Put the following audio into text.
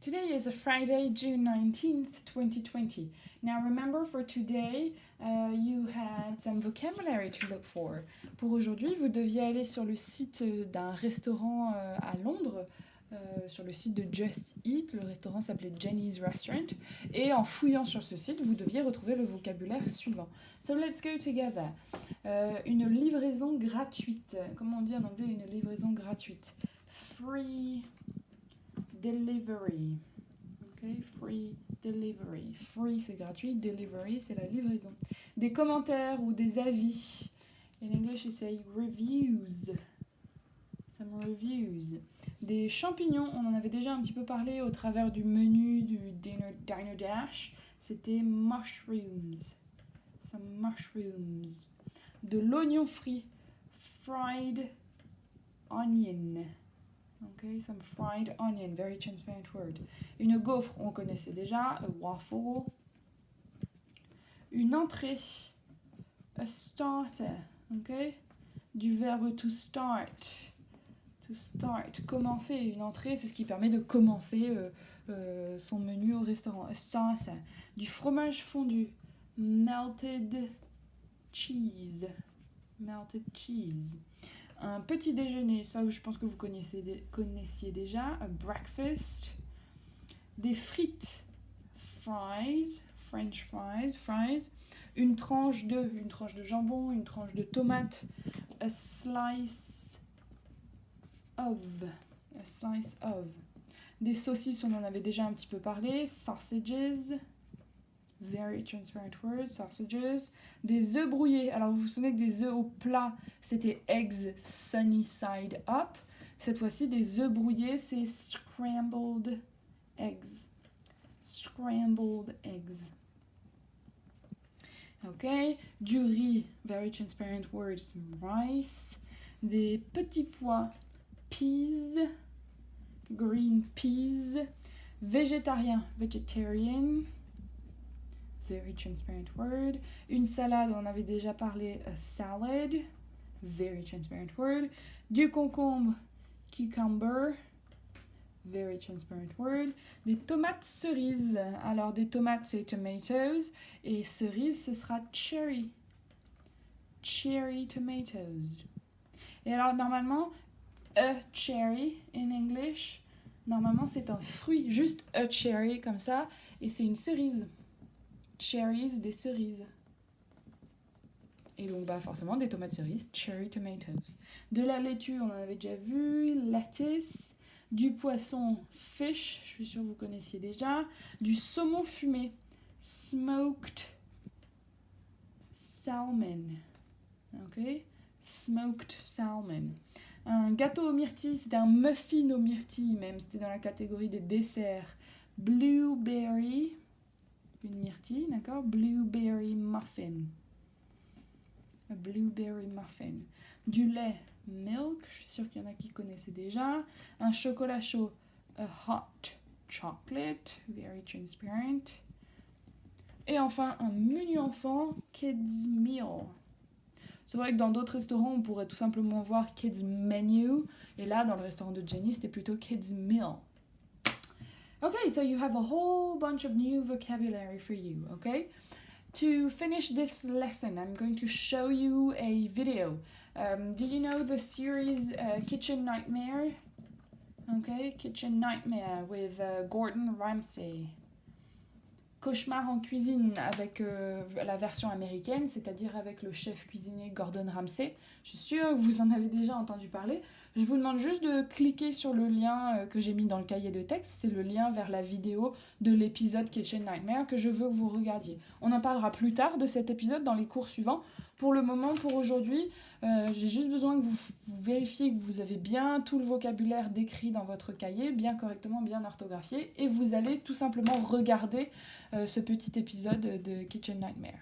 Today is a Friday, June 19th, 2020. Now remember for today, you had some vocabulary to look for. Pour aujourd'hui, vous deviez aller sur le site d'un restaurant à Londres, sur le site de Just Eat. Le restaurant s'appelait Jenny's Restaurant. Et en fouillant sur ce site, vous deviez retrouver le vocabulaire suivant. So let's go together. Une livraison gratuite. Comment on dit en anglais une livraison gratuite? Free delivery. Ok, free delivery. Free c'est gratuit, delivery c'est la livraison. Des commentaires ou des avis. In English you say reviews. Some reviews. Des champignons, on en avait déjà un petit peu parlé au travers du menu du Diner Dash. C'était mushrooms. Some mushrooms. De l'oignon frit. Fried onion. Okay, some fried onion, very transparent word. Une gaufre, on connaissait déjà, a waffle. Une entrée, a starter, okay? Du verbe to start. To start, commencer. Une entrée, c'est ce qui permet de commencer son menu au restaurant. A starter. Du fromage fondu, melted cheese. Melted cheese. Un petit déjeuner, ça je pense que vous connaissiez déjà, a breakfast. Des frites, fries, French fries. Une tranche de jambon, une tranche de tomate, a slice of. Des saucisses, on en avait déjà un petit peu parlé, sausages. Very transparent word, sausages. Des œufs brouillés. Alors vous vous souvenez que des œufs au plat, c'était eggs sunny side up. Cette fois-ci, des œufs brouillés, c'est scrambled eggs. Scrambled eggs. Ok. Du riz, very transparent words, rice. Des petits pois, peas. Green peas. Végétarien, vegetarian. Very transparent word. Une salade, on avait déjà parlé, a salad. Very transparent word. Du concombre, cucumber. Very transparent word. Des tomates cerises. Alors, des tomates, c'est tomatoes. Et cerises, ce sera cherry. Cherry tomatoes. Et alors, normalement, a cherry in English, normalement, c'est un fruit. Juste a cherry, comme ça. Et c'est une cerise. Cherries, des cerises. Et donc, forcément, des tomates cerises, cherry tomatoes. De la laitue, on en avait déjà vu, lettuce. Du poisson, fish, je suis sûre que vous connaissiez déjà. Du saumon fumé, smoked salmon. Ok? Smoked salmon. Un gâteau aux myrtilles, c'était un muffin aux myrtilles même, c'était dans la catégorie des desserts. Blueberry. Une myrtille, d'accord? Blueberry muffin. A blueberry muffin. Du lait, milk, je suis sûre qu'il y en a qui connaissaient déjà. Un chocolat chaud, a hot chocolate, very transparent. Et enfin, un menu enfant, kids meal. C'est vrai que dans d'autres restaurants, on pourrait tout simplement voir kids menu. Et là, dans le restaurant de Jenny, c'était plutôt kids meal. Okay, so you have a whole bunch of new vocabulary for you, okay? To finish this lesson, I'm going to show you a video. Do you know the series Kitchen Nightmare? Okay, Kitchen Nightmare with Gordon Ramsay. Cauchemar en cuisine avec la version américaine, c'est-à-dire avec le chef cuisinier Gordon Ramsay. Je suis sûre que vous en avez déjà entendu parler. Je vous demande juste de cliquer sur le lien que j'ai mis dans le cahier de texte. C'est le lien vers la vidéo de l'épisode Kitchen Nightmare que je veux que vous regardiez. On en parlera plus tard de cet épisode dans les cours suivants. Pour le moment, pour aujourd'hui, j'ai juste besoin que vous vérifiez que vous avez bien tout le vocabulaire décrit dans votre cahier, bien correctement, bien orthographié, et vous allez tout simplement regarder ce petit épisode de Kitchen Nightmare.